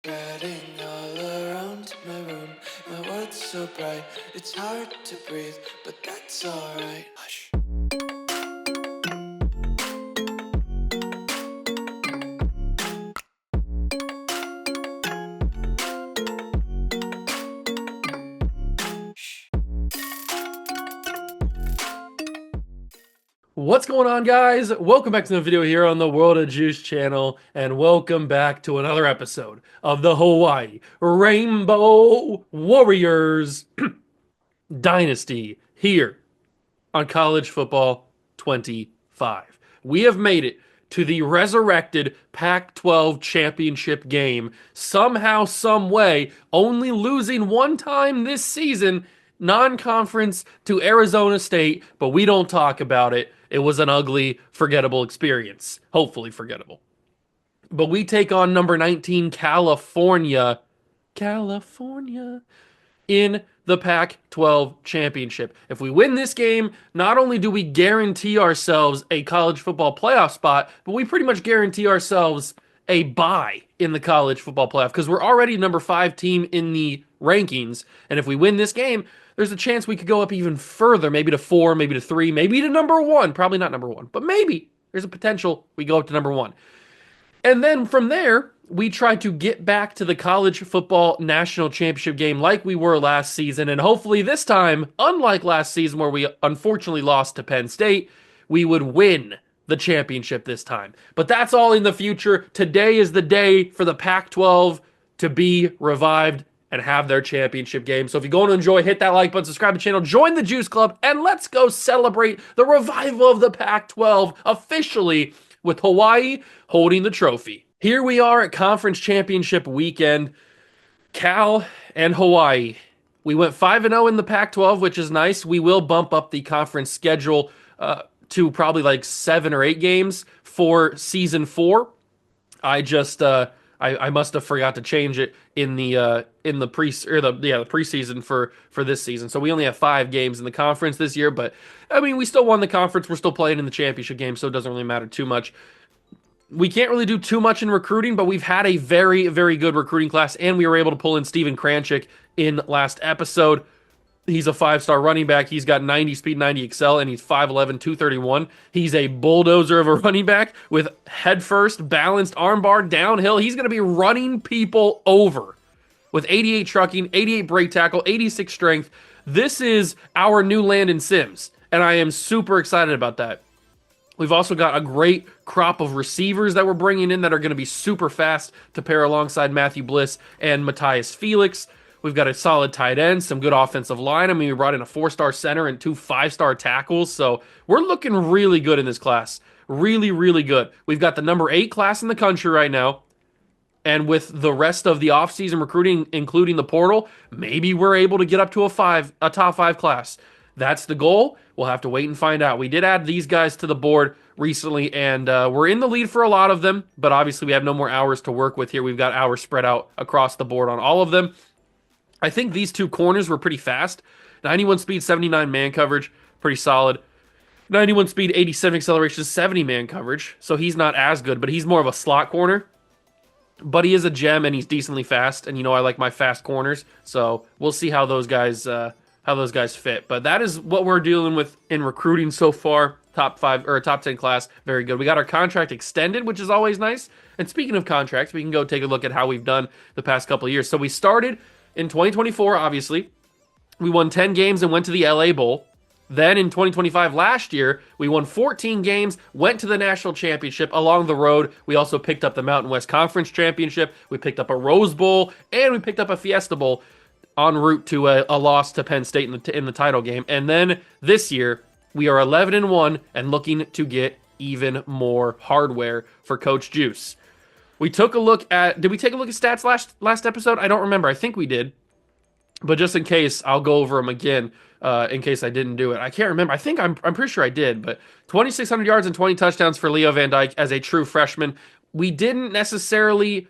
Spreading all around my room, my world's so bright, it's hard to breathe, but that's alright. Hush. What's going on, guys? Welcome back to the video here on the World of Juice channel, and welcome back to another episode of the Hawaii Rainbow Warriors Dynasty here on College Football 25. We have made it to the resurrected Pac-12 championship game somehow, some way, only losing one time this season, non-conference to Arizona State, but we don't talk about it. It was an ugly, forgettable experience. Hopefully forgettable. But we take on number 19, California, in the Pac-12 championship. If we win this game, not only do we guarantee ourselves a college football playoff spot, but we pretty much guarantee ourselves a bye in the college football playoff because we're already number 5 team in the rankings. And if we win this game, there's a chance we could go up even further, maybe to 4, maybe to 3, maybe to number 1. Probably not number 1, but maybe there's a potential we go up to number 1. And then from there, we try to get back to the college football national championship game like we were last season. And hopefully this time, unlike last season where we unfortunately lost to Penn State, we would win the championship this time. But that's all in the future. Today is the day for the Pac-12 to be revived and have their championship game. So if you're going to enjoy, hit that like button, subscribe to the channel, join the Juice Club, and let's go celebrate the revival of the Pac-12 officially with Hawaii holding the trophy. Here we are at conference championship weekend. Cal and Hawaii. We went 5-0 in the Pac-12, which is nice. We will bump up the conference schedule to probably like 7 or 8 games for season 4. I must have forgot to change it in the preseason for this season. So we only have 5 games in the conference this year, but I mean, we still won the conference. We're still playing in the championship game, so it doesn't really matter too much. We can't really do too much in recruiting, but we've had a very, very good recruiting class, and we were able to pull in Steven Kranchik in last episode. He's a 5-star running back. He's got 90 speed, 90 excel, and he's 5'11", 231. He's a bulldozer of a running back with head first, balanced armbar, downhill. He's going to be running people over with 88 trucking, 88 break tackle, 86 strength. This is our new Landon Sims, and I am super excited about that. We've also got a great crop of receivers that we're bringing in that are going to be super fast to pair alongside Matthew Bliss and Matthias Felix. We've got a solid tight end, some good offensive line. I mean, we brought in a 4-star center and 2 5-star tackles. So we're looking really good in this class. Really, really good. We've got the number 8 class in the country right now. And with the rest of the offseason recruiting, including the portal, maybe we're able to get up to a top 5 class. That's the goal. We'll have to wait and find out. We did add these guys to the board recently, and we're in the lead for a lot of them. But obviously, we have no more hours to work with here. We've got hours spread out across the board on all of them. I think these 2 corners were pretty fast. 91 speed, 79 man coverage, pretty solid. 91 speed, 87 acceleration, 70 man coverage. So he's not as good, but he's more of a slot corner. But he is a gem and he's decently fast. And you know I like my fast corners, so we'll see how those guys fit. But that is what we're dealing with in recruiting so far. Top 5 or top 10 class, very good. We got our contract extended, which is always nice. And speaking of contracts, we can go take a look at how we've done the past couple of years. So we started in 2024, obviously. We won 10 games and went to the LA Bowl. Then in 2025, last year, we won 14 games, went to the national championship. Along the road, we also picked up the Mountain West Conference Championship. We picked up a Rose Bowl, and we picked up a Fiesta Bowl en route to a loss to Penn State in the title game. And then this year, we are 11-1 and looking to get even more hardware for Coach Juice. We took a look at, did we take a look at stats last episode? I don't remember. I think we did. But just in case, I'll go over them again in case I didn't do it. I can't remember. I'm pretty sure I did. But 2,600 yards and 20 touchdowns for Leo Van Dyke as a true freshman. We didn't necessarily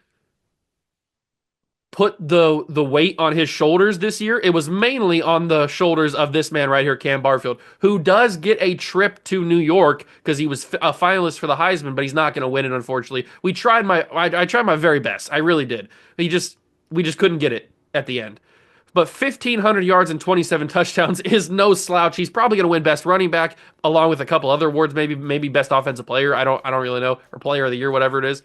put the weight on his shoulders this year, it was mainly on the shoulders of this man right here, Cam Barfield, who does get a trip to New York because he was a finalist for the Heisman, but he's not going to win it, unfortunately. I tried my very best. I really did. We just couldn't get it at the end. But 1,500 yards and 27 touchdowns is no slouch. He's probably going to win best running back, along with a couple other awards, maybe best offensive player. I don't really know, or player of the year, whatever it is.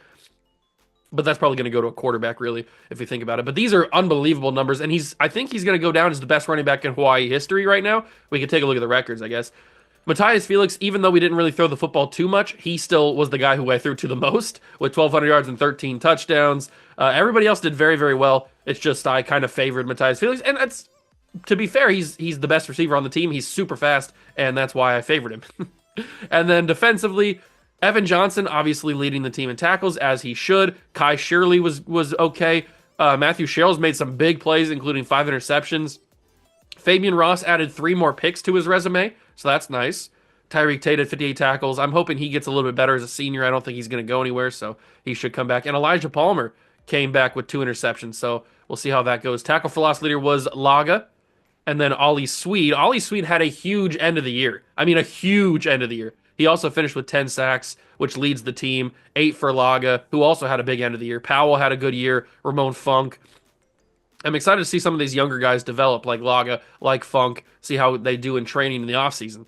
But that's probably going to go to a quarterback, really, if you think about it. But these are unbelievable numbers, and I think he's going to go down as the best running back in Hawaii history right now. We could take a look at the records, I guess. Matthias Felix, even though we didn't really throw the football too much, he still was the guy who I threw to the most with 1,200 yards and 13 touchdowns. Everybody else did very, very well. It's just I kind of favored Matthias Felix, and that's, to be fair, he's the best receiver on the team. He's super fast, and that's why I favored him. And then defensively, Evan Johnson obviously leading the team in tackles, as he should. Kai Shirley was okay. Matthew Sherrills made some big plays, including 5 interceptions. Fabian Ross added 3 more picks to his resume, so that's nice. Tyreek Tate had 58 tackles. I'm hoping he gets a little bit better as a senior. I don't think he's going to go anywhere, so he should come back. And Elijah Palmer came back with 2 interceptions, so we'll see how that goes. Tackle for loss leader was Laga, and then Ollie Swede. Ollie Swede had a huge end of the year. I mean, a huge end of the year. He also finished with 10 sacks, which leads the team. 8 for Laga, who also had a big end of the year. Powell had a good year. Ramon Funk. I'm excited to see some of these younger guys develop, like Laga, like Funk, see how they do in training in the offseason.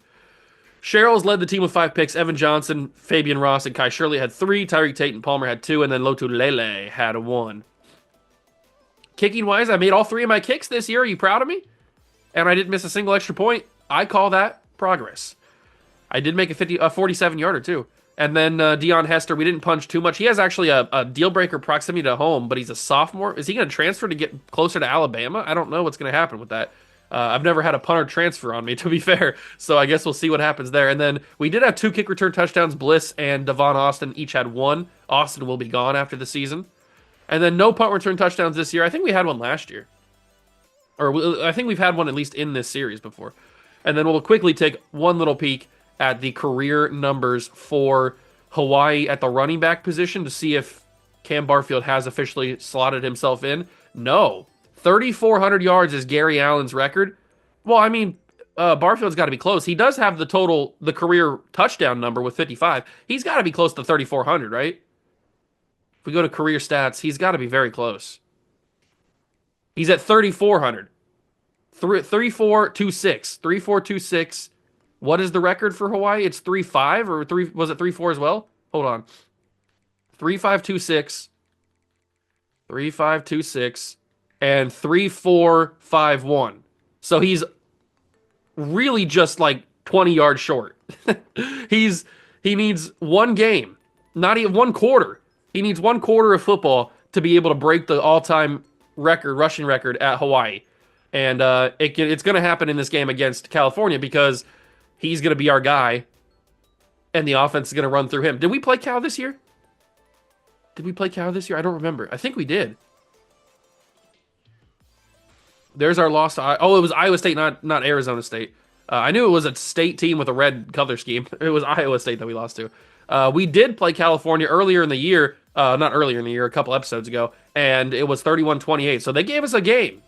Sherrills led the team with 5 picks. Evan Johnson, Fabian Ross, and Kai Shirley had 3. Tyreek Tate and Palmer had 2, and then Lotu Lele had 1. Kicking-wise, I made all 3 of my kicks this year. Are you proud of me? And I didn't miss a single extra point. I call that progress. I did make a 47-yarder, too. And then Deion Hester, we didn't punch too much. He has actually a deal-breaker proximity to home, but he's a sophomore. Is he going to transfer to get closer to Alabama? I don't know what's going to happen with that. I've never had a punter transfer on me, to be fair, so I guess we'll see what happens there. And then we did have 2 kick return touchdowns. Bliss and Devon Austin each had 1. Austin will be gone after the season. And then no punt return touchdowns this year. I think we had one last year. Or I think we've had one at least in this series before. And then we'll quickly take one little peek at the career numbers for Hawaii at the running back position to see if Cam Barfield has officially slotted himself in. No. 3,400 yards is Gary Allen's record. Well, I mean, Barfield's got to be close. He does have the career touchdown number with 55. He's got to be close to 3,400, right? If we go to career stats, he's got to be very close. He's at 3,400. 3,426. 3,426. What is the record for Hawaii? It's 3-5 or 3. Was it 3-4 as well? Hold on. 3-5-2-6, 3-5-2-6, and 3-4-5-1. So he's really just like 20 yards short. He needs one game, not even one quarter. He needs one quarter of football to be able to break the all-time rushing record at Hawaii. And it's going to happen in this game against California because he's going to be our guy, and the offense is going to run through him. Did we play Cal this year? I don't remember. I think we did. There's our loss to... it was Iowa State, not Arizona State. I knew it was a state team with a red color scheme. It was Iowa State that we lost to. We did play California earlier in the year. Not earlier in the year, a couple episodes ago, and it was 31-28. So they gave us a game.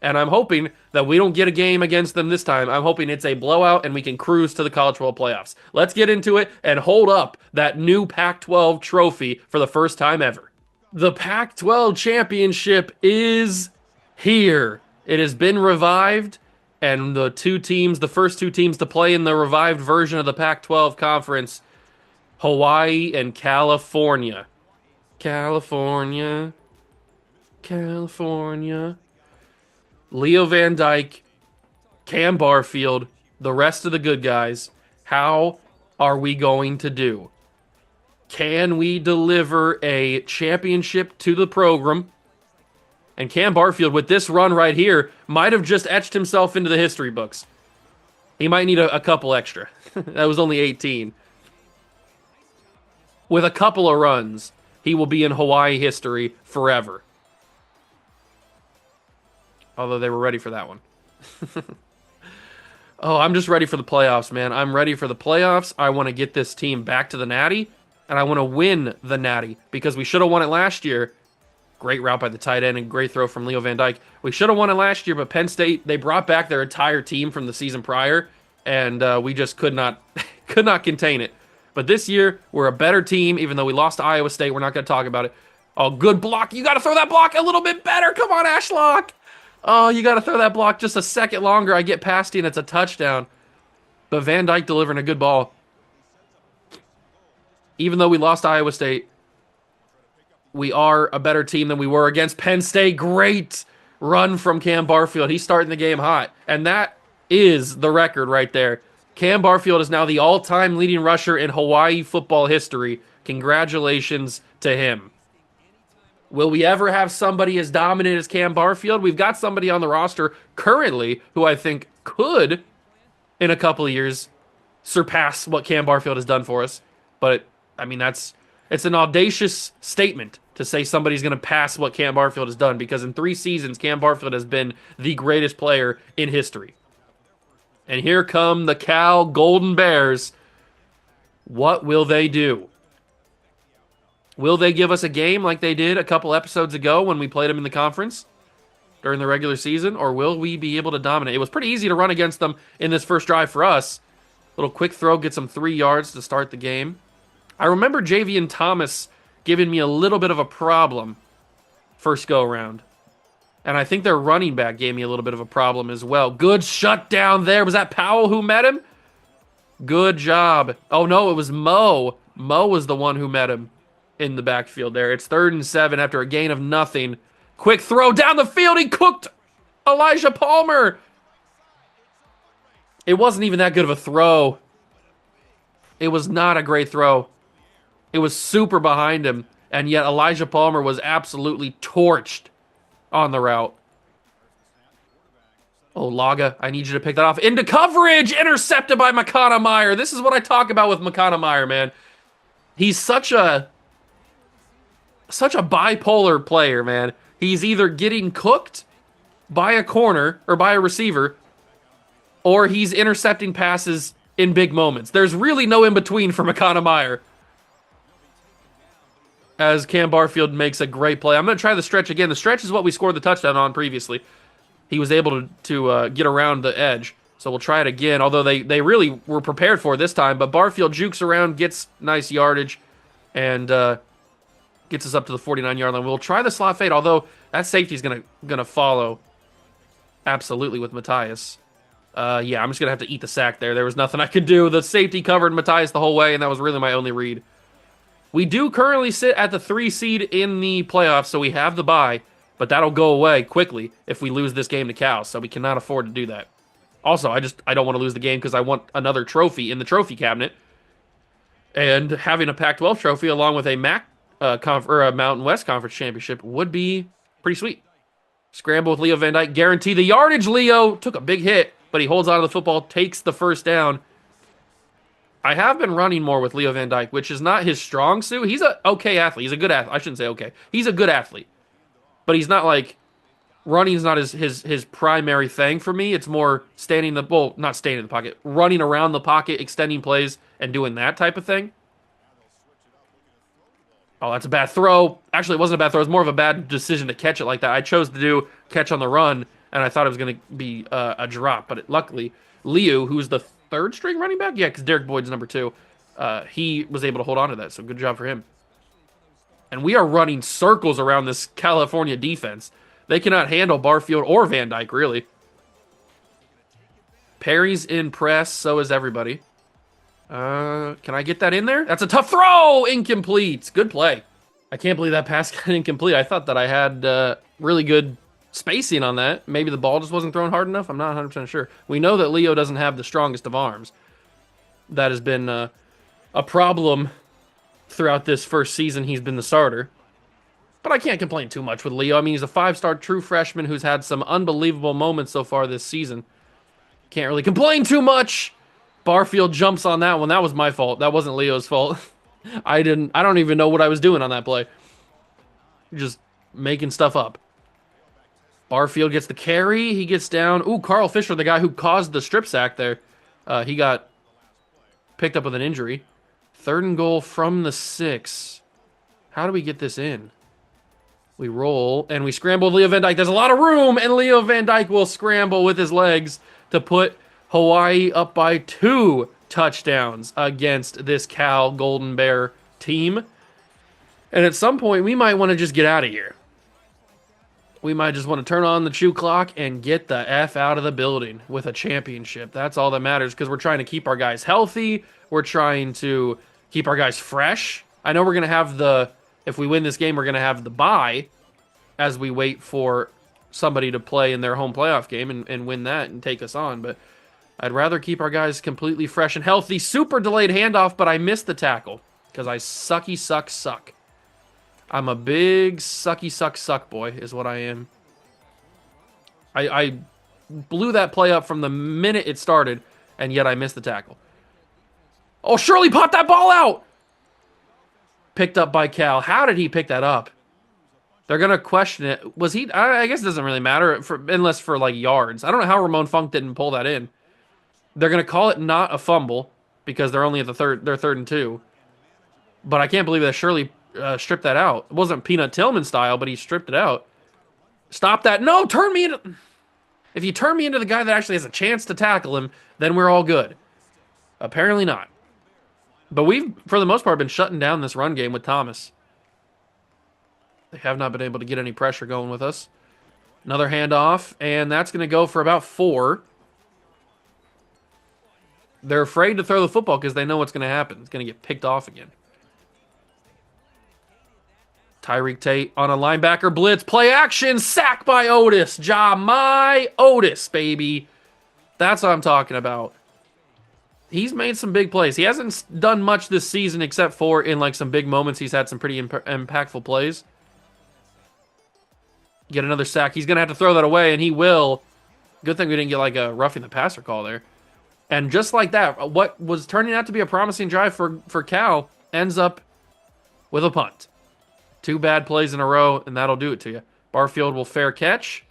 And I'm hoping that we don't get a game against them this time. I'm hoping it's a blowout and we can cruise to the College World Playoffs. Let's get into it and hold up that new Pac-12 trophy for the first time ever. The Pac-12 championship is here. It has been revived, and the first 2 teams to play in the revived version of the Pac-12 conference, Hawaii and California. California. Leo Van Dyke, Cam Barfield, the rest of the good guys. How are we going to do? Can we deliver a championship to the program? And Cam Barfield, with this run right here, might have just etched himself into the history books. He might need a couple extra. That was only 18. With a couple of runs, he will be in Hawaii history forever. Although they were ready for that one. Oh, I'm just ready for the playoffs, man. I'm ready for the playoffs. I want to get this team back to the Natty, and I want to win the Natty because we should have won it last year. Great route by the tight end and great throw from Leo Van Dyke. We should have won it last year, but Penn State, they brought back their entire team from the season prior, and we just could not could not contain it. But this year, we're a better team, even though we lost to Iowa State. We're not going to talk about it. Oh, good block. You got to throw that block a little bit better. Come on, Ashlock. Oh, you got to throw that block just a second longer. I get past you, and it's a touchdown. But Van Dyke delivering a good ball. Even though we lost to Iowa State, we are a better team than we were against Penn State. Great run from Cam Barfield. He's starting the game hot. And that is the record right there. Cam Barfield is now the all-time leading rusher in Hawaii football history. Congratulations to him. Will we ever have somebody as dominant as Cam Barfield? We've got somebody on the roster currently who I think could, in a couple of years, surpass what Cam Barfield has done for us. But, I mean, it's an audacious statement to say somebody's going to pass what Cam Barfield has done, because in 3 seasons, Cam Barfield has been the greatest player in history. And here come the Cal Golden Bears. What will they do? Will they give us a game like they did a couple episodes ago when we played them in the conference during the regular season? Or will we be able to dominate? It was pretty easy to run against them in this first drive for us. Little quick throw, gets them 3 yards to start the game. I remember Javian Thomas giving me a little bit of a problem first go-around. And I think their running back gave me a little bit of a problem as well. Good shutdown there. Was that Powell who met him? Good job. Oh, no, it was Mo. Mo was the one who met him in the backfield there. It's 3rd and 7 after a gain of nothing. Quick throw down the field. He cooked Elijah Palmer. It wasn't even that good of a throw. It was not a great throw. It was super behind him, and yet Elijah Palmer was absolutely torched on the route. Oh, Laga, I need you to pick that off. Into coverage! Intercepted by McConnell Meyer. This is what I talk about with McConnell Meyer, man. He's such a bipolar player, man. He's either getting cooked by a corner or by a receiver, or he's intercepting passes in big moments. There's really no in-between for McConnell Meyer. As Cam Barfield makes a great play. I'm going to try the stretch again. The stretch is what we scored the touchdown on previously. He was able to get around the edge. So we'll try it again, although they really were prepared for it this time. But Barfield jukes around, gets nice yardage, and gets us up to the 49-yard line. We'll try the slot fade, although that safety's gonna follow absolutely with Matthias. Yeah, I'm just going to have to eat the sack there. There was nothing I could do. The safety covered Matthias the whole way, and that was really my only read. We do currently sit at the 3 seed in the playoffs, so we have the bye, but that'll go away quickly if we lose this game to Cal, so we cannot afford to do that. Also, I don't want to lose the game because I want another trophy in the trophy cabinet, and having a Pac-12 trophy along with a a Mountain West Conference championship would be pretty sweet. Scramble with Leo Van Dyke, guarantee the yardage. Leo took a big hit, but he holds on to the football, takes the first down. I have been running more with Leo Van Dyke, which is not his strong suit. He's an okay athlete. He's a good athlete. I shouldn't say okay. He's a good athlete. But he's not like, running is not his primary thing for me. It's more not standing in the pocket, running around the pocket, extending plays, and doing that type of thing. Oh, that's a bad throw. Actually, it wasn't a bad throw. It was more of a bad decision to catch it like that. I chose to do catch on the run, and I thought it was going to be a drop. But luckily, Liu, who's the 3rd string running back? Yeah, because Derek Boyd's number 2. He was able to hold on to that, so good job for him. And we are running circles around this California defense. They cannot handle Barfield or Van Dyke, really. Perry's in press, so is everybody. Can I get that in there? That's a tough throw! Incomplete. Good play. I can't believe that pass got incomplete. I thought that I had really good spacing on that. Maybe the ball just wasn't thrown hard enough. I'm not 100% sure. We know that Leo doesn't have the strongest of arms. That has been a problem throughout this first season. He's been the starter. But I can't complain too much with Leo. I mean, he's a 5-star true freshman who's had some unbelievable moments so far this season. Can't really complain too much. Barfield jumps on that one. That was my fault. That wasn't Leo's fault. I don't even know what I was doing on that play. Just making stuff up. Barfield gets the carry. He gets down. Ooh, Carl Fisher, the guy who caused the strip sack there. He got picked up with an injury. 3rd and goal from the 6. How do we get this in? We roll, and we scramble Leo Van Dyke. There's a lot of room, and Leo Van Dyke will scramble with his legs to put Hawaii up by 2 touchdowns against this Cal Golden Bear team. And at some point, we might want to just get out of here. We might just want to turn on the chew clock and get the F out of the building with a championship. That's all that matters, because we're trying to keep our guys healthy. We're trying to keep our guys fresh. I know we're going to have if we win this game, we're going to have the bye as we wait for somebody to play in their home playoff game and win that and take us on. But I'd rather keep our guys completely fresh and healthy. Super delayed handoff, but I missed the tackle because I suck. I'm a big sucky suck boy is what I am. I blew that play up from the minute it started, and yet I missed the tackle. Oh, Shirley popped that ball out! Picked up by Cal. How did he pick that up? They're going to question it. Was he... I guess it doesn't really matter unless for, like, yards. I don't know how Ramon Funk didn't pull that in. They're going to call it not a fumble because they're only at they're 3rd and 2. But I can't believe that Shirley stripped that out. It wasn't Peanut Tillman style, but he stripped it out. Stop that. No, turn me into... If you turn me into the guy that actually has a chance to tackle him, then we're all good. Apparently not. But we've, for the most part, been shutting down this run game with Thomas. They have not been able to get any pressure going with us. Another handoff, and that's going to go for about 4. They're afraid to throw the football because they know what's going to happen. It's going to get picked off again. Tyreek Tate on a linebacker blitz. Play action. Sack by Otis. My Otis, baby. That's what I'm talking about. He's made some big plays. He hasn't done much this season except for in like some big moments. He's had some pretty impactful plays. Get another sack. He's going to have to throw that away, and he will. Good thing we didn't get like a roughing the passer call there. And just like that, what was turning out to be a promising drive for Cal ends up with a punt. 2 bad plays in a row, and that'll do it to you. Barfield will fair catch.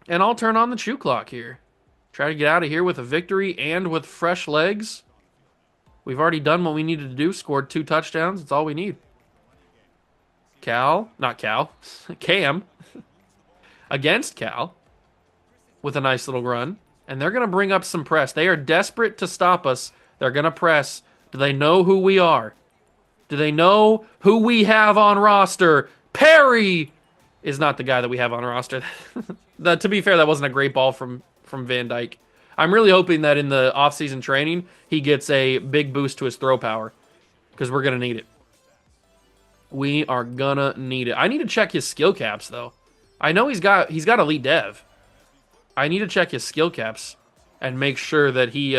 And I'll turn on the chew clock here. Try to get out of here with a victory and with fresh legs. We've already done what we needed to do. Scored 2 touchdowns. That's all we need. Cam. Against Cal. With a nice little run. And they're going to bring up some press. They are desperate to stop us. They're going to press. Do they know who we are? Do they know who we have on roster? Perry is not the guy that we have on roster. To be fair, that wasn't a great ball from Van Dyke. I'm really hoping that in the offseason training, he gets a big boost to his throw power. Because we're going to need it. We are going to need it. I need to check his skill caps, though. I know he's got elite dev. I need to check his skill caps and make sure that he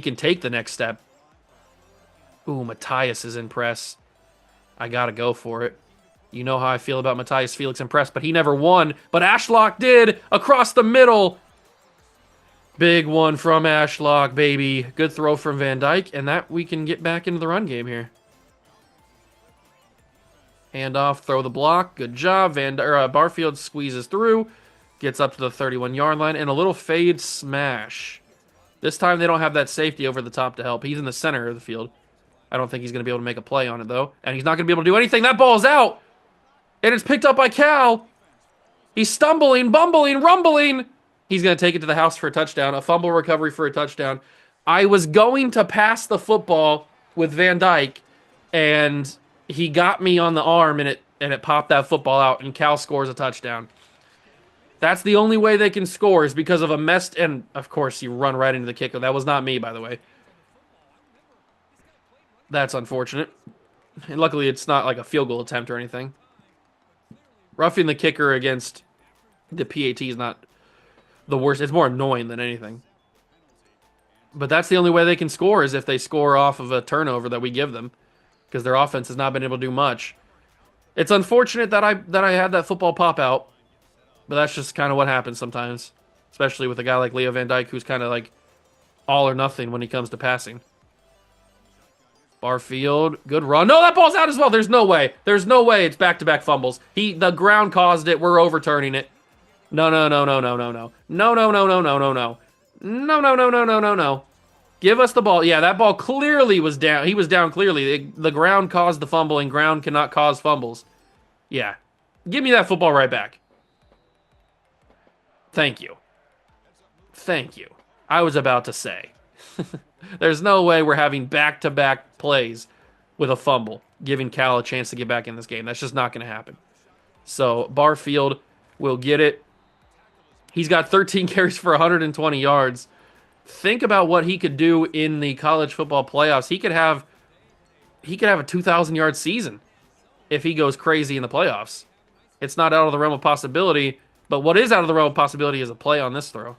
can take the next step. Ooh, Matthias is in press. I got to go for it. You know how I feel about Matthias Felix in press, but he never won. But Ashlock did across the middle. Big one from Ashlock, baby. Good throw from Van Dyke, and that we can get back into the run game here. Handoff, throw the block. Good job. Barfield squeezes through. Gets up to the 31-yard line, and a little fade smash. This time they don't have that safety over the top to help. He's in the center of the field. I don't think he's going to be able to make a play on it, though. And he's not going to be able to do anything. That ball's out. And it's picked up by Cal. He's stumbling, bumbling, rumbling. He's going to take it to the house for a touchdown. A fumble recovery for a touchdown. I was going to pass the football with Van Dyke, and he got me on the arm, and it popped that football out, and Cal scores a touchdown. That's the only way they can score is because of a messed... And, of course, you run right into the kicker. That was not me, by the way. That's unfortunate. And luckily, it's not like a field goal attempt or anything. Roughing the kicker against the PAT is not the worst. It's more annoying than anything. But that's the only way they can score is if they score off of a turnover that we give them. Because their offense has not been able to do much. It's unfortunate that I had that football pop out. But that's just kind of what happens sometimes. Especially with a guy like Leo Van Dyke, who's kind of like all or nothing when he comes to passing. Barfield, good run. No, that ball's out as well. There's no way. There's no way it's back-to-back fumbles. The ground caused it. We're overturning it. No. No. Give us the ball. Yeah, that ball clearly was down. He was down clearly. The ground caused the fumble, and ground cannot cause fumbles. Yeah. Give me that football right back. Thank you. Thank you. I was about to say. There's no way we're having back-to-back plays with a fumble, giving Cal a chance to get back in this game. That's just not going to happen. So Barfield will get it. He's got 13 carries for 120 yards. Think about what he could do in the college football playoffs. He could have a 2,000-yard season if he goes crazy in the playoffs. It's not out of the realm of possibility, but what is out of the realm of possibility is a play on this throw.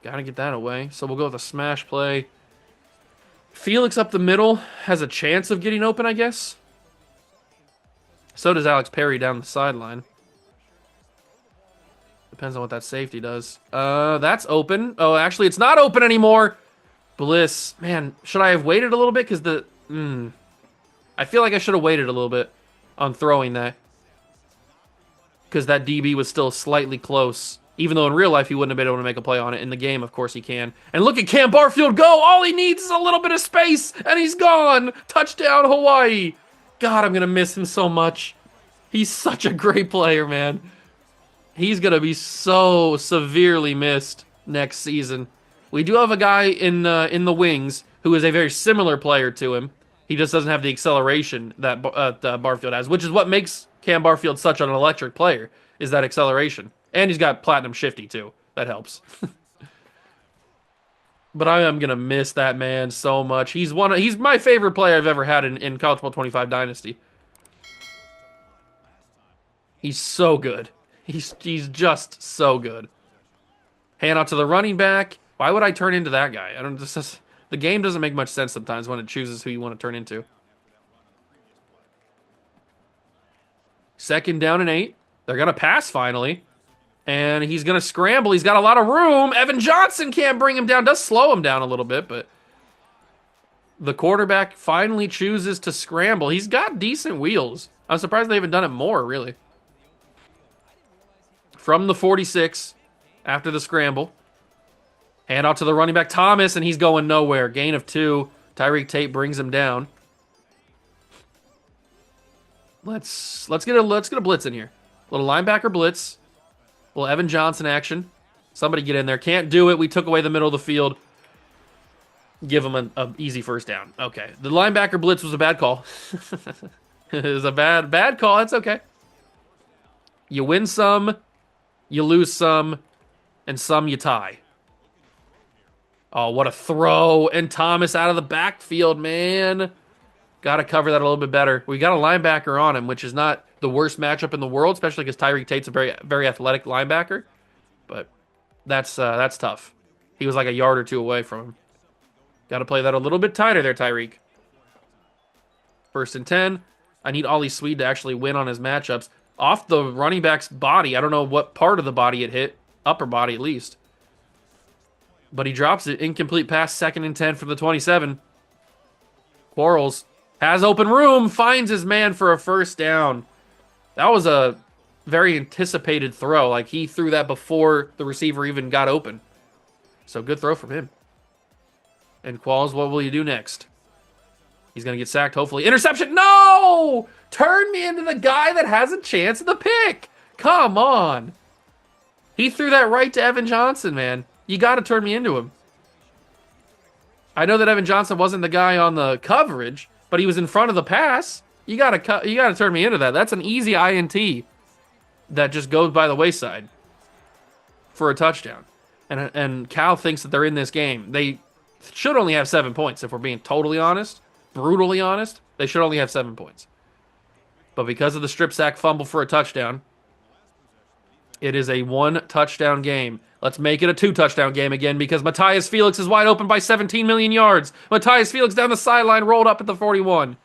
Got to get that away. So we'll go with a smash play. Felix up the middle has a chance of getting open, I guess. So does Alex Perry down the sideline. Depends on what that safety does. That's open. Oh, actually, it's not open anymore. Bliss. Man, should I have waited a little bit? Because I feel like I should have waited a little bit on throwing that. Because that DB was still slightly close. Even though in real life he wouldn't have been able to make a play on it. In the game, of course, he can. And look at Cam Barfield go! All he needs is a little bit of space, and he's gone! Touchdown, Hawaii! God, I'm going to miss him so much. He's such a great player, man. He's going to be so severely missed next season. We do have a guy in the wings who is a very similar player to him. He just doesn't have the acceleration that Barfield has, which is what makes Cam Barfield such an electric player, is that acceleration. And he's got Platinum Shifty, too. That helps. But I am going to miss that man so much. He's my favorite player I've ever had in College Football 25 Dynasty. He's so good. He's just so good. Hand out to the running back. Why would I turn into that guy? The game doesn't make much sense sometimes when it chooses who you want to turn into. 2nd down and 8. They're going to pass finally. And he's going to scramble. He's got a lot of room. Evan Johnson can't bring him down. Does slow him down a little bit, but the quarterback finally chooses to scramble. He's got decent wheels. I'm surprised they haven't done it more, really. From the 46, after the scramble. Hand out to the running back, Thomas, and he's going nowhere. Gain of 2. Tyreek Tate brings him down. Let's get a blitz in here. Little linebacker blitz. Little Evan Johnson action. Somebody get in there. Can't do it. We took away the middle of the field. Give him an easy first down. Okay. The linebacker blitz was a bad call. It was a bad call. That's okay. You win some, you lose some, and some you tie. Oh, what a throw. And Thomas out of the backfield, man. Got to cover that a little bit better. We got a linebacker on him, which is not the worst matchup in the world, especially because Tyreek Tate's a very, very athletic linebacker. But that's tough. He was like a yard or two away from him. Got to play that a little bit tighter there, Tyreek. 1st and 10. I need Ollie Swede to actually win on his matchups. Off the running back's body. I don't know what part of the body it hit. Upper body, at least. But he drops it. Incomplete pass, 2nd and 10 from the 27. Quarles has open room. Finds his man for a first down. That was a very anticipated throw. Like, he threw that before the receiver even got open. So, good throw from him. And Qualls, what will you do next? He's going to get sacked, hopefully. Interception! No! Turn me into the guy that has a chance at the pick! Come on! He threw that right to Evan Johnson, man. You got to turn me into him. I know that Evan Johnson wasn't the guy on the coverage, but he was in front of the pass. You gotta turn me into that. That's an easy INT that just goes by the wayside for a touchdown. And Cal thinks that they're in this game. They should only have 7 points, if we're being totally honest, brutally honest. They should only have 7 points. But because of the strip sack fumble for a touchdown, it is a 1-touchdown game. Let's make it a 2-touchdown game again because Matthias Felix is wide open by 17 million yards. Matthias Felix down the sideline, rolled up at the 41.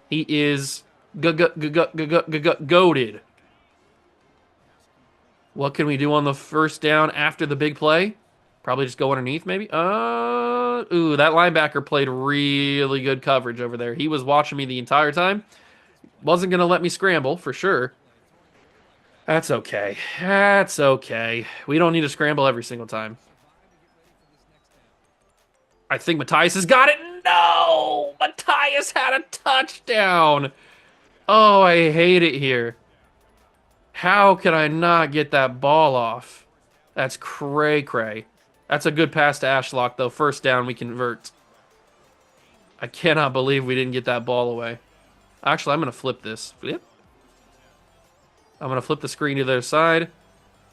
He is goated. What can we do on the first down after the big play? Probably just go underneath, maybe. Ooh, that linebacker played really good coverage over there. He was watching me the entire time. Wasn't going to let me scramble, for sure. That's okay. That's okay. We don't need to scramble every single time. I think Matthias has got it. No! Matthias had a touchdown. Oh, I hate it here. How could I not get that ball off? That's cray-cray. That's a good pass to Ashlock, though. First down, we convert. I cannot believe we didn't get that ball away. Actually, I'm going to flip this. Flip. I'm going to flip the screen to the other side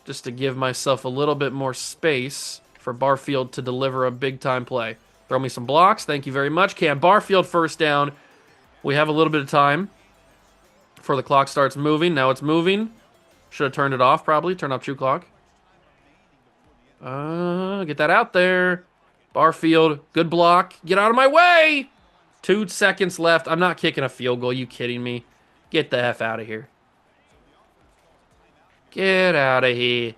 just to give myself a little bit more space for Barfield to deliver a big-time play. Throw me some blocks. Thank you very much. Cam Barfield, first down. We have a little bit of time before the clock starts moving. Now it's moving. Should have turned it off, probably. Turn off true clock. Get that out there. Barfield, good block. Get out of my way! 2 seconds left. I'm not kicking a field goal. You kidding me? Get the F out of here. Get out of here.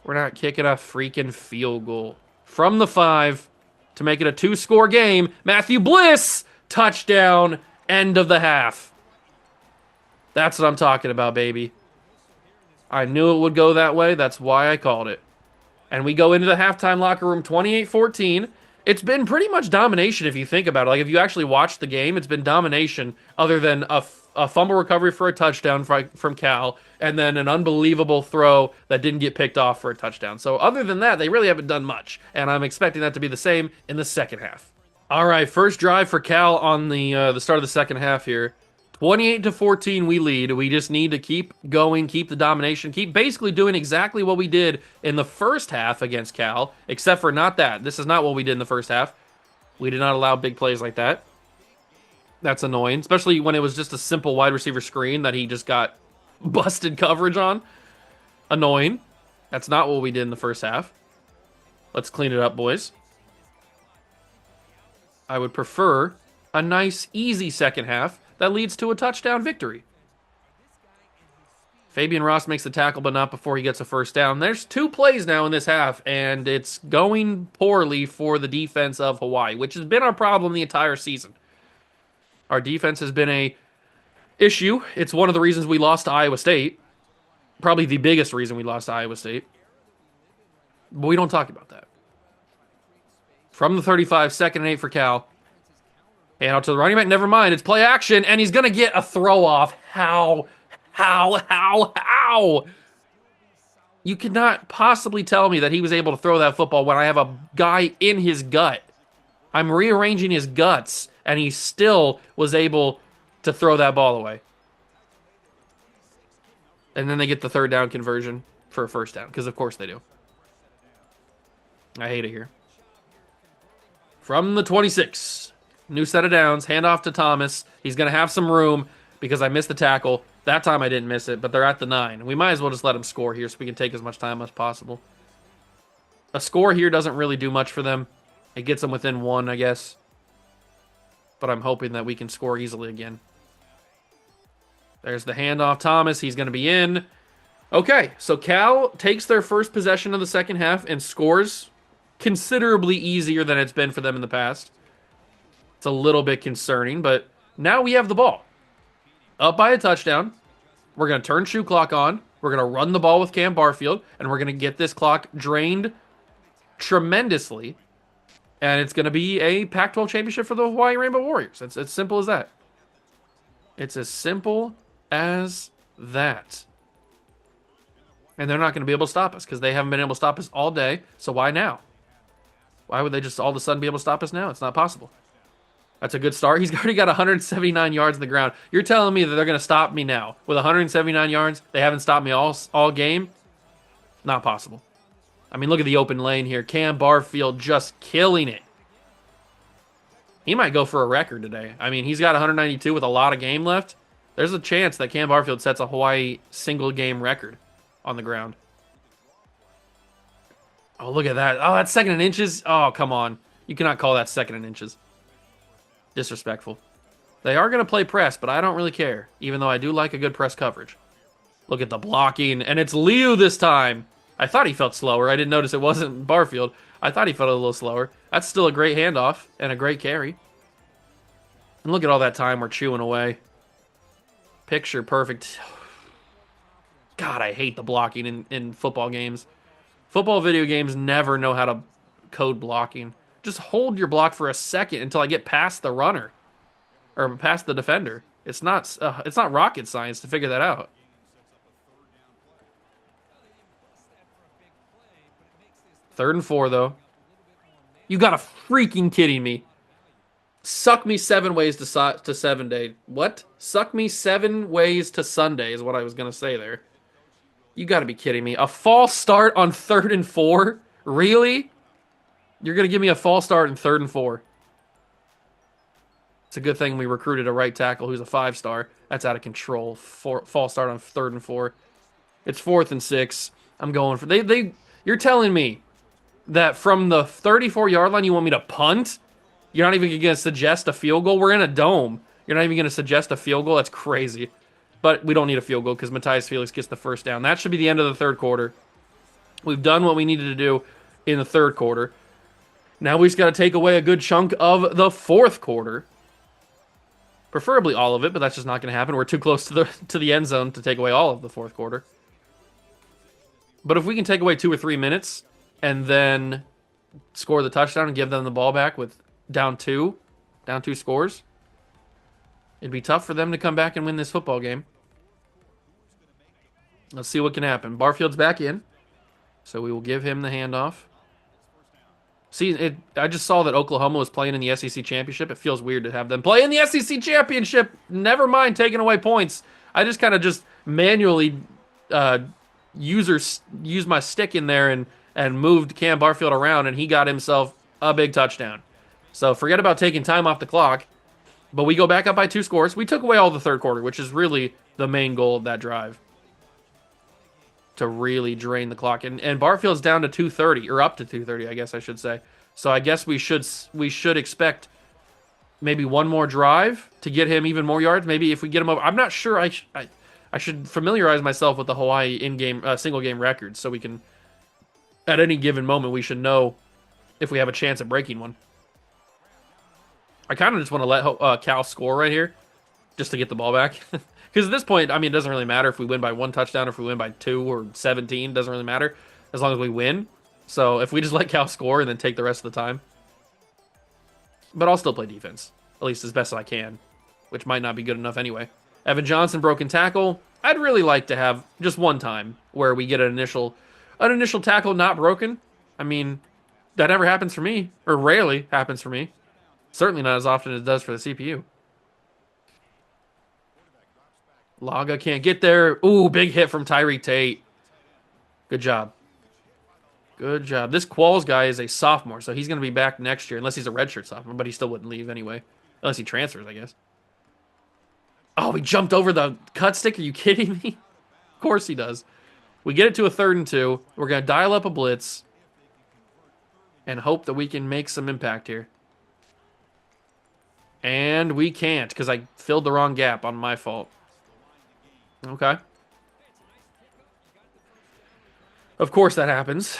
We're not kicking a freaking field goal. From the 5 to make it a 2-score game. Matthew Bliss, touchdown, end of the half. That's what I'm talking about, baby. I knew it would go that way. That's why I called it. And we go into the halftime locker room 28-14. It's been pretty much domination if you think about it. Like, if you actually watch the game, it's been domination other than a fumble recovery for a touchdown from Cal and then an unbelievable throw that didn't get picked off for a touchdown. So other than that, they really haven't done much. And I'm expecting that to be the same in the second half. All right, first drive for Cal on the start of the second half here. 28-14, we lead. We just need to keep going, keep the domination, keep basically doing exactly what we did in the first half against Cal, except for not that. This is not what we did in the first half. We did not allow big plays like that. That's annoying, especially when it was just a simple wide receiver screen that he just got busted coverage on. Annoying. That's not what we did in the first half. Let's clean it up, boys. I would prefer a nice, easy second half that leads to a touchdown victory. Fabian Ross makes the tackle, but not before he gets a first down. There's 2 plays now in this half, and it's going poorly for the defense of Hawaii, which has been our problem the entire season. Our defense has been a issue. It's one of the reasons we lost to Iowa State. Probably the biggest reason we lost to Iowa State. But we don't talk about that. From the 35, second and 8 for Cal. Hand out to the running back. Never mind. It's play action, and he's going to get a throw off. How? You could not possibly tell me that he was able to throw that football when I have a guy in his gut. I'm rearranging his guts, and he still was able to throw that ball away. And then they get the third down conversion for a first down, because of course they do. I hate it here. From the 26. New set of downs, handoff to Thomas. He's going to have some room because I missed the tackle. That time I didn't miss it, but they're at the 9. We might as well just let him score here so we can take as much time as possible. A score here doesn't really do much for them. It gets them within 1, I guess. But I'm hoping that we can score easily again. There's the handoff. Thomas, he's going to be in. Okay, so Cal takes their first possession of the second half and scores considerably easier than it's been for them in the past. It's a little bit concerning, but now we have the ball. Up by a touchdown. We're going to turn shoe clock on. We're going to run the ball with Cam Barfield, and we're going to get this clock drained tremendously. And it's going to be a Pac-12 championship for the Hawaii Rainbow Warriors. It's as simple as that. It's as simple as that. And they're not going to be able to stop us because they haven't been able to stop us all day. So why now? Why would they just all of a sudden be able to stop us now? It's not possible. That's a good start. He's already got 179 yards on the ground. You're telling me that they're going to stop me now with 179 yards? They haven't stopped me all game? Not possible. I mean, look at the open lane here. Cam Barfield just killing it. He might go for a record today. I mean, he's got 192 with a lot of game left. There's a chance that Cam Barfield sets a Hawaii single-game record on the ground. Oh, look at that. Oh, that's second and inches. Oh, come on. You cannot call that second and inches. Disrespectful. They are going to play press, but I don't really care, even though I do like a good press coverage. Look at the blocking, and it's Liu this time. I thought he felt slower. I didn't notice it wasn't Barfield. I thought he felt a little slower. That's still a great handoff and a great carry. And look at all that time we're chewing away. Picture perfect. God, I hate the blocking in football games. Football video games never know how to code blocking. Just hold your block for a second until I get past the runner or past the defender. It's not rocket science to figure that out. Third and 4 though. You gotta freaking kidding me. Suck me 7 ways to 7 day. What? Suck me 7 ways to Sunday is what I was gonna say there. You gotta be kidding me. A false start on 3rd and 4? Really? You're gonna give me a false start in 3rd and 4. It's a good thing we recruited a right tackle who's a 5-star. That's out of control. False start on 3rd and 4. It's 4th and 6. I'm going for you're telling me that from the 34-yard line you want me to punt? You're not even going to suggest a field goal? We're in a dome. You're not even going to suggest a field goal? That's crazy. But we don't need a field goal because Matthias Felix gets the first down. That should be the end of the third quarter. We've done what we needed to do in the third quarter. Now we just got to take away a good chunk of the fourth quarter. Preferably all of it, but that's just not going to happen. We're too close to the end zone to take away all of the fourth quarter. But if we can take away 2 or 3 minutes and then score the touchdown and give them the ball back with down two scores, it'd be tough for them to come back and win this football game. Let's see what can happen. Barfield's back in, so we will give him the handoff. See, I just saw that Oklahoma was playing in the SEC championship. It feels weird to have them play in the SEC championship. Never mind taking away points. I just kind of just manually used my stick in there and moved Cam Barfield around, and he got himself a big touchdown. So forget about taking time off the clock. But we go back up by 2 scores. We took away all the third quarter, which is really the main goal of that drive. To really drain the clock. And Barfield's down to 2:30, or up to 2:30, I guess I should say. So I guess we should expect maybe one more drive to get him even more yards. Maybe if we get him over. I'm not sure. I should familiarize myself with the Hawaii in-game single game records so we can, at any given moment, we should know if we have a chance at breaking one. I kind of just want to let Cal score right here just to get the ball back. Because at this point, I mean, it doesn't really matter if we win by 1 touchdown or if we win by 2 or 17. Doesn't really matter as long as we win. So if we just let Cal score and then take the rest of the time. But I'll still play defense, at least as best as I can, which might not be good enough anyway. Evan Johnson, broken tackle. I'd really like to have just one time where we get an initial tackle not broken. I mean, that never happens for me, or rarely happens for me. Certainly not as often as it does for the CPU. Laga can't get there. Ooh, big hit from Tyreek Tate. Good job. Good job. This Qualls guy is a sophomore, so he's going to be back next year, unless he's a redshirt sophomore, but he still wouldn't leave anyway. Unless he transfers, I guess. Oh, he jumped over the cut stick. Are you kidding me? Of course he does. We get it to a 3rd and 2. We're going to dial up a blitz and hope that we can make some impact here. And we can't because I filled the wrong gap on my fault. Okay. Of course that happens.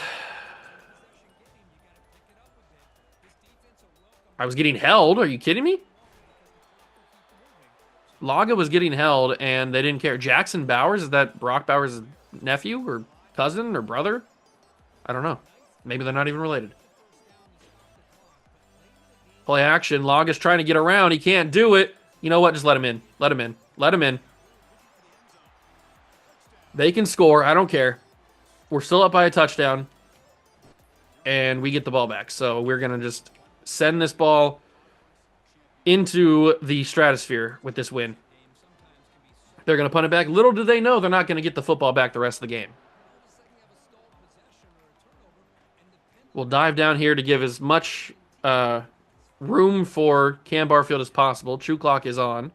I was getting held. Are you kidding me? Laga was getting held, and they didn't care. Jackson Bowers, is that Brock Bowers' nephew or cousin or brother? I don't know. Maybe they're not even related. Play action. Laga's trying to get around. He can't do it. You know what? Just let him in. Let him in. Let him in. They can score. I don't care. We're still up by a touchdown. And we get the ball back. So we're going to just send this ball into the stratosphere with this win. They're going to punt it back. Little do they know they're not going to get the football back the rest of the game. We'll dive down here to give as much room for Cam Barfield as possible. True clock is on.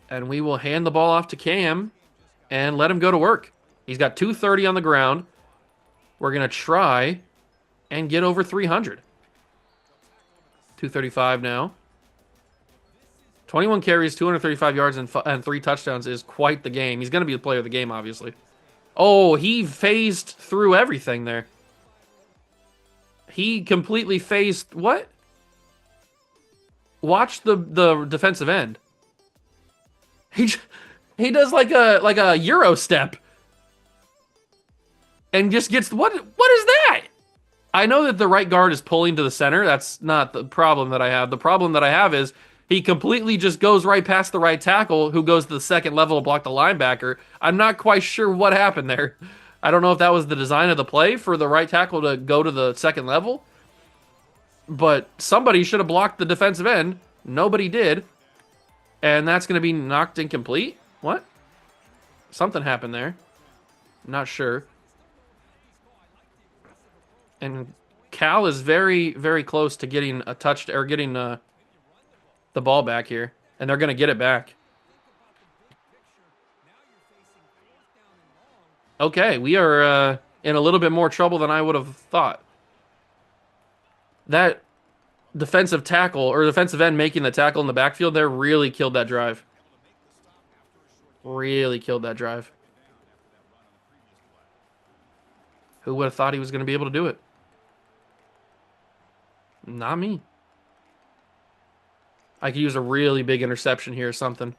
And we will hand the ball off to Cam and let him go to work. He's got 230 on the ground. We're going to try and get over 300. 235 now. 21 carries, 235 yards, and 3 touchdowns is quite the game. He's going to be the player of the game, obviously. Oh, he phased through everything there. He completely phased... What? Watch the defensive end. He does like a Euro step. And just gets... What is that? I know that the right guard is pulling to the center. That's not the problem that I have. The problem that I have is he completely just goes right past the right tackle who goes to the second level to block the linebacker. I'm not quite sure what happened there. I don't know if that was the design of the play for the right tackle to go to the second level, but somebody should have blocked the defensive end. Nobody did. And that's going to be knocked incomplete? What? Something happened there. Not sure. And Cal is very, very close to getting a touch or getting the ball back here, and they're going to get it back. Okay, we are in a little bit more trouble than I would have thought. That defensive tackle or defensive end making the tackle in the backfield there really killed that drive. Really killed that drive. Who would have thought he was going to be able to do it? Not me. I could use a really big interception here or something.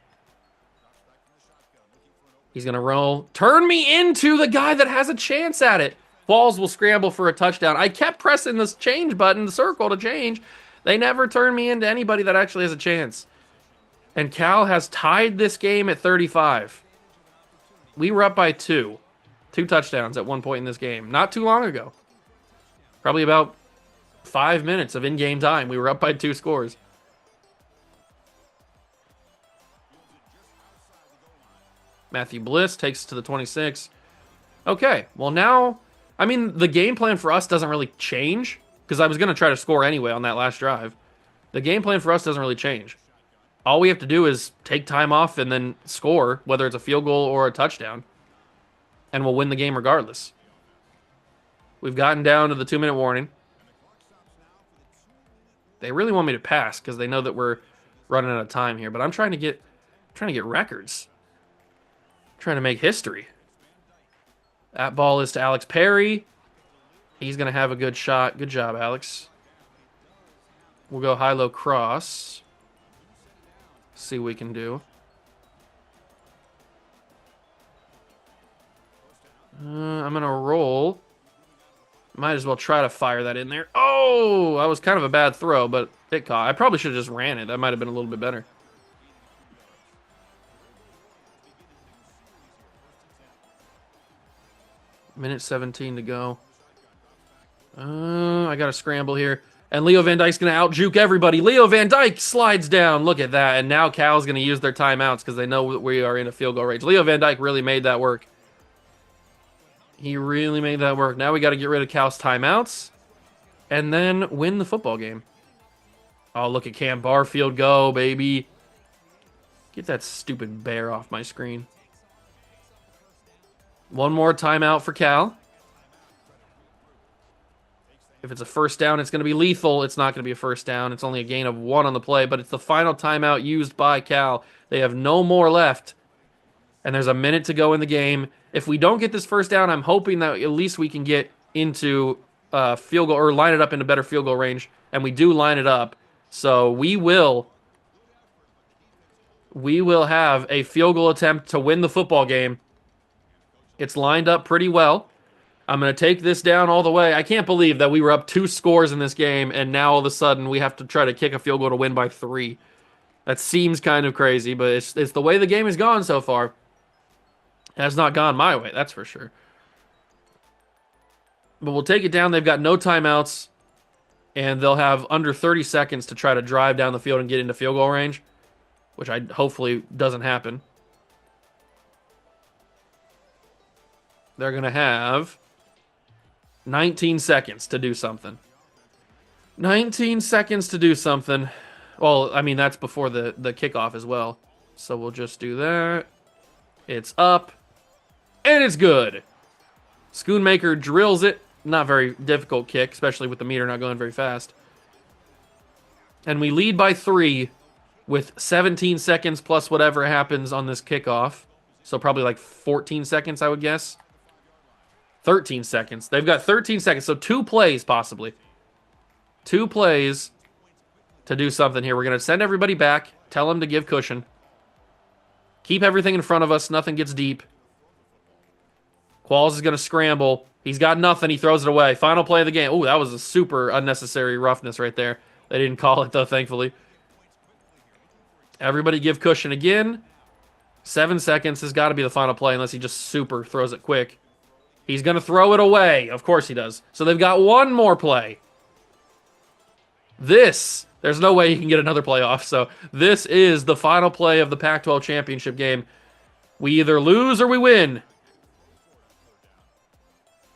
He's going to roll. Turn me into the guy that has a chance at it. Balls will scramble for a touchdown. I kept pressing this change button, the circle to change. They never turn me into anybody that actually has a chance. And Cal has tied this game at 35. We were up by 2. 2 touchdowns at one point in this game. Not too long ago. Probably about 5 minutes of in-game time. We were up by 2 scores. Matthew Bliss takes it to the 26. Okay, well now, I mean, the game plan for us doesn't really change, because I was going to try to score anyway on that last drive. The game plan for us doesn't really change. All we have to do is take time off and then score, whether it's a field goal or a touchdown, and we'll win the game regardless. We've gotten down to the 2-minute warning. They really want me to pass because they know that we're running out of time here, but I'm trying to get records. Trying to make history. That ball is to Alex Perry. He's going to have a good shot. Good job, Alex. We'll go high-low cross. See what we can do. I'm going to roll. Might as well try to fire that in there. Oh, that was kind of a bad throw, but it caught. I probably should have just ran it. That might have been a little bit better. Minute 17 to go. I got to scramble here. And Leo Van Dyke's going to out-juke everybody. Leo Van Dyke slides down. Look at that. And now Cal's going to use their timeouts because they know that we are in a field goal range. Leo Van Dyke really made that work. He really made that work. Now we got to get rid of Cal's timeouts and then win the football game. Oh, look at Cam Barfield go, baby. Get that stupid bear off my screen. One more timeout for Cal. If it's a first down, it's going to be lethal. It's not going to be a first down. It's only a gain of 1 on the play, but it's the final timeout used by Cal. They have no more left, and there's a minute to go in the game. If we don't get this first down, I'm hoping that at least we can get into field goal or line it up into better field goal range, and we do line it up. So we will have a field goal attempt to win the football game. It's lined up pretty well. I'm going to take this down all the way. I can't believe that we were up 2 scores in this game, and now all of a sudden we have to try to kick a field goal to win by 3. That seems kind of crazy, but it's the way the game has gone so far. It has not gone my way, that's for sure. But we'll take it down. They've got no timeouts, and they'll have under 30 seconds to try to drive down the field and get into field goal range, which hopefully doesn't happen. They're going to have 19 seconds to do something. 19 seconds to do something. Well, I mean, that's before the kickoff as well. So we'll just do that. It's up. And it's good. Schoonmaker drills it. Not very difficult kick, especially with the meter not going very fast. And we lead by 3 with 17 seconds plus whatever happens on this kickoff. So probably like 14 seconds, I would guess. 13 seconds. They've got 13 seconds, so 2 plays possibly. 2 plays to do something here. We're going to send everybody back, tell them to give cushion. Keep everything in front of us, nothing gets deep. Qualls is going to scramble. He's got nothing. He throws it away. Final play of the game. Oh, that was a super unnecessary roughness right there. They didn't call it, though, thankfully. Everybody give cushion again. 7 seconds has got to be the final play unless he just super throws it quick. He's going to throw it away. Of course he does. So they've got one more play. There's no way he can get another play off. So this is the final play of the Pac-12 championship game. We either lose or we win.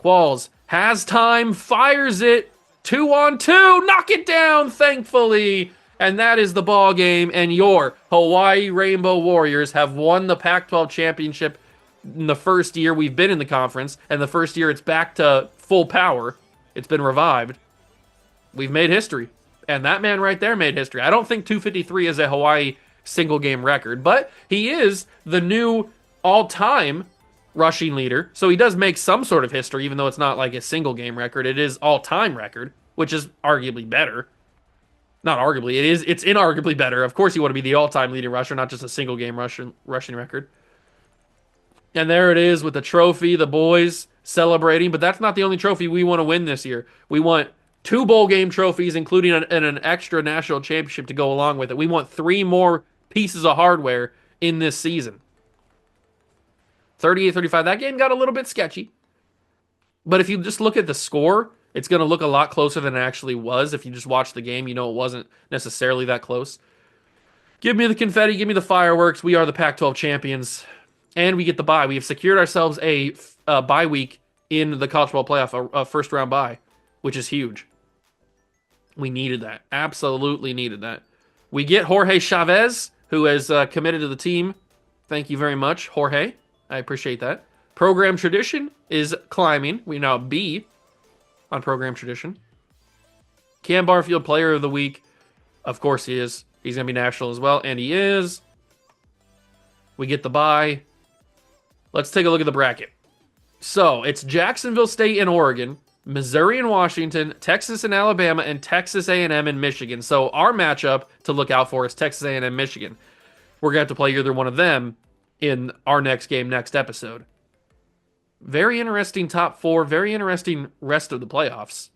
Qualls has time, fires it. 2-on-2, knock it down, thankfully. And that is the ball game. And your Hawaii Rainbow Warriors have won the Pac-12 championship in the first year we've been in the conference. And the first year it's back to full power. It's been revived. We've made history. And that man right there made history. I don't think 253 is a Hawaii single game record, but he is the new all-time rushing leader. So he does make some sort of history, even though it's not like a single game record. It is all-time record, which is arguably better. Not arguably, it's inarguably better. Of course you want to be the all-time leading rusher, not just a single game rushing record. And there it is with the trophy, the boys celebrating, but that's not the only trophy we want to win this year. We want 2 bowl game trophies, including an extra national championship to go along with it. We want 3 more pieces of hardware in this season. 38-35, that game got a little bit sketchy. But if you just look at the score, it's going to look a lot closer than it actually was. If you just watch the game, you know it wasn't necessarily that close. Give me the confetti, give me the fireworks. We are the Pac-12 champions, and we get the bye. We have secured ourselves a bye week in the college football playoff, a first-round bye, which is huge. We needed that. Absolutely needed that. We get Jorge Chavez, who has committed to the team. Thank you very much, Jorge. I appreciate that. Program tradition is climbing. We now B on program tradition. Cam Barfield, player of the week. Of course he is. He's going to be national as well, and he is. We get the bye. Let's take a look at the bracket. So, it's Jacksonville State and Oregon, Missouri and Washington, Texas and Alabama, and Texas A&M and Michigan. So, our matchup to look out for is Texas A&M Michigan. We're going to have to play either one of them in our next game, next episode. Very interesting top 4, very interesting rest of the playoffs.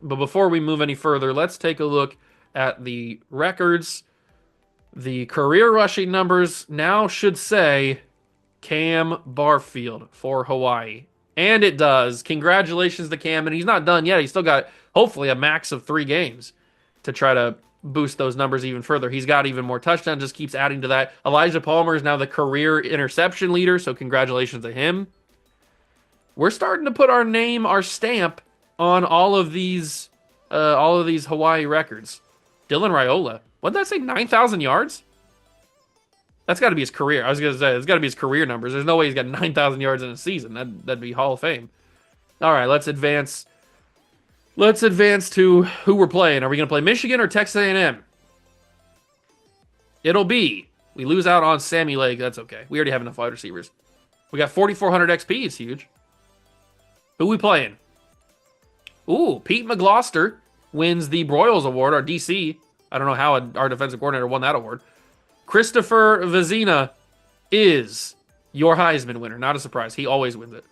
But before we move any further, let's take a look at the records. The career rushing numbers now should say Cam Barfield for Hawaii. And it does. Congratulations to Cam. And he's not done yet. He's still got, hopefully, a max of 3 games to try to boost those numbers even further. He's got even more touchdowns, just keeps adding to that. Elijah Palmer is now the career interception leader, so congratulations to him. We're starting to put our name, our stamp on all of these Hawaii records. Dylan Raiola. What did that say? 9,000 yards? That's got to be his career. I was going to say, it's got to be his career numbers. There's no way he's got 9,000 yards in a season. That'd be Hall of Fame. All right, let's advance. Let's advance to who we're playing. Are we going to play Michigan or Texas A&M? It'll be. We lose out on Sammy Lake. That's okay. We already have enough wide receivers. We got 4,400 XP. It's huge. Who we playing? Ooh, Pete McGloster wins the Broyles Award, our DC. I don't know how our defensive coordinator won that award. Christopher Vezina is your Heisman winner. Not a surprise. He always wins it.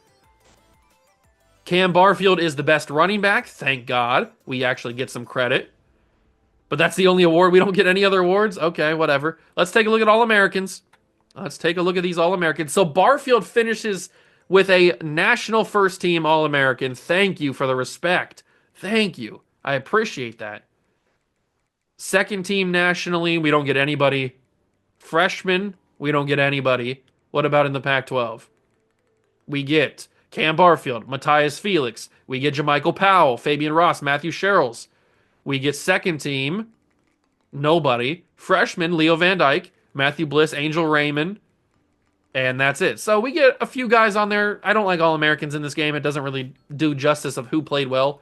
Cam Barfield is the best running back. Thank God. We actually get some credit. But that's the only award. We don't get any other awards? Okay, whatever. Let's take a look at All-Americans. Let's take a look at these All-Americans. So Barfield finishes with a national first team All-American. Thank you for the respect. Thank you. I appreciate that. Second team nationally, we don't get anybody. Freshman, we don't get anybody. What about in the Pac-12? We get Cam Barfield, Matthias Felix. We get Jermichael Powell, Fabian Ross, Matthew Sherrills. We get second team, nobody. Freshman, Leo Van Dyke, Matthew Bliss, Angel Raymond. And that's it. So we get a few guys on there. I don't like All-Americans in this game. It doesn't really do justice of who played well.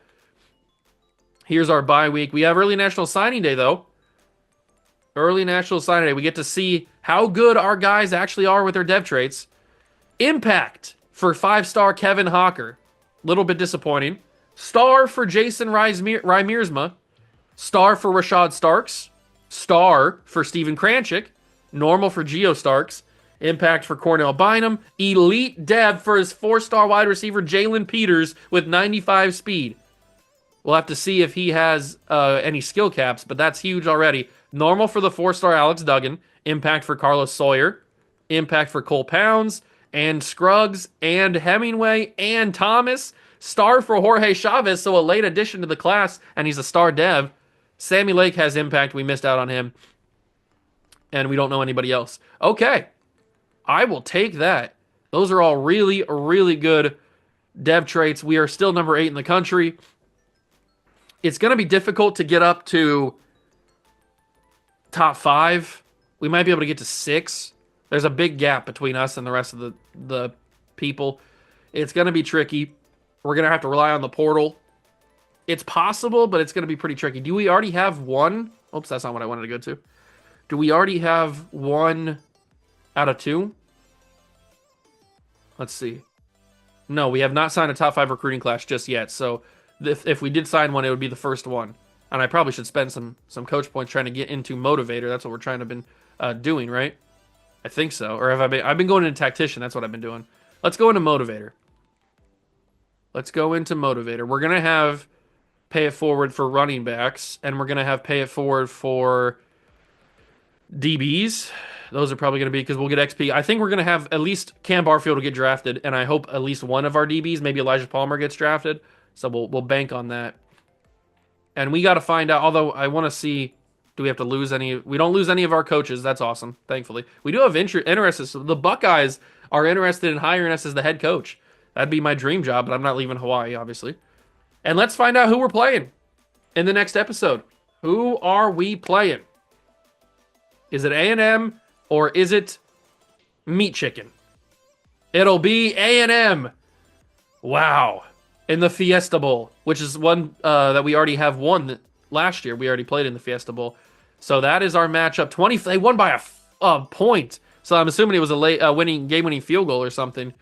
Here's our bye week. We have early National Signing Day, though. Early National Signing Day. We get to see how good our guys actually are with their dev traits. Impact for 5-star Kevin Hawker. Little bit disappointing. Star for Jason Rymiersma. Star for Rashad Starks. Star for Steven Kranchik. Normal for Geo Starks. Impact for Cornell Bynum. Elite dev for his 4-star wide receiver, Jalen Peters, with 95 speed. We'll have to see if he has any skill caps, but that's huge already. Normal for the 4-star Alex Duggan. Impact for Carlos Sawyer. Impact for Cole Pounds and Scruggs and Hemingway and Thomas. Star for Jorge Chavez, so a late addition to the class, and he's a star dev. Sammy Lake has impact. We missed out on him. And we don't know anybody else. Okay. I will take that. Those are all really, really good dev traits. We are still number 8 in the country. It's going to be difficult to get up to top 5. We might be able to get to 6. There's a big gap between us and the rest of the people. It's going to be tricky. We're going to have to rely on the portal. It's possible, but it's going to be pretty tricky. Do we already have one? Oops, that's not what I wanted to go to. Do we already have 1 out of 2? Let's see. No, we have not signed a top 5 recruiting class just yet. So if we did sign one, it would be the first one. And I probably should spend some coach points trying to get into motivator. That's what we're trying to been doing, right? I think so. Or have I been? I've been going into tactician. That's what I've been doing. Let's go into motivator. Let's go into motivator. We're gonna have pay it forward for running backs, and we're gonna have pay it forward for DBs. Those are probably gonna be because we'll get XP. I think we're gonna have at least Cam Barfield will get drafted, and I hope at least one of our DBs, maybe Elijah Palmer, gets drafted. So we'll bank on that. And we got to find out. Although I want to see. Do we have to lose any? We don't lose any of our coaches. That's awesome, thankfully. We do have interest. The Buckeyes are interested in hiring us as the head coach. That'd be my dream job, but I'm not leaving Hawaii, obviously. And let's find out who we're playing in the next episode. Who are we playing? Is it A&M or is it Meat Chicken? It'll be A&M. Wow. In the Fiesta Bowl, which is one that we already have won last year. We already played in the Fiesta Bowl. So that is our matchup. They won by a point. So I'm assuming it was a late game-winning field goal or something.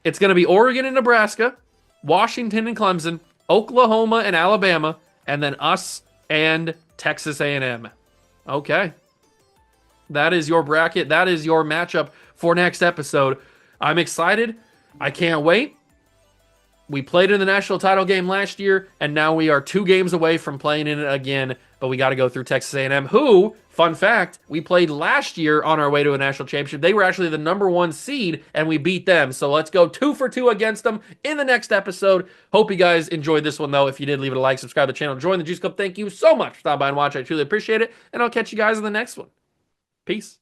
It's going to be Oregon and Nebraska, Washington and Clemson, Oklahoma and Alabama, and then us and Texas A&M. Okay. That is your bracket. That is your matchup for next episode. I'm excited. I can't wait. We played in the national title game last year, and now we are 2 games away from playing in it again, but we got to go through Texas A&M, who, fun fact, we played last year on our way to a national championship. They were actually the number 1 seed, and we beat them. So let's go 2 for 2 against them in the next episode. Hope you guys enjoyed this one, though. If you did, leave it a like, subscribe to the channel, join the Juice Club. Thank you so much for stopping by and watching. I truly appreciate it, and I'll catch you guys in the next one. Peace.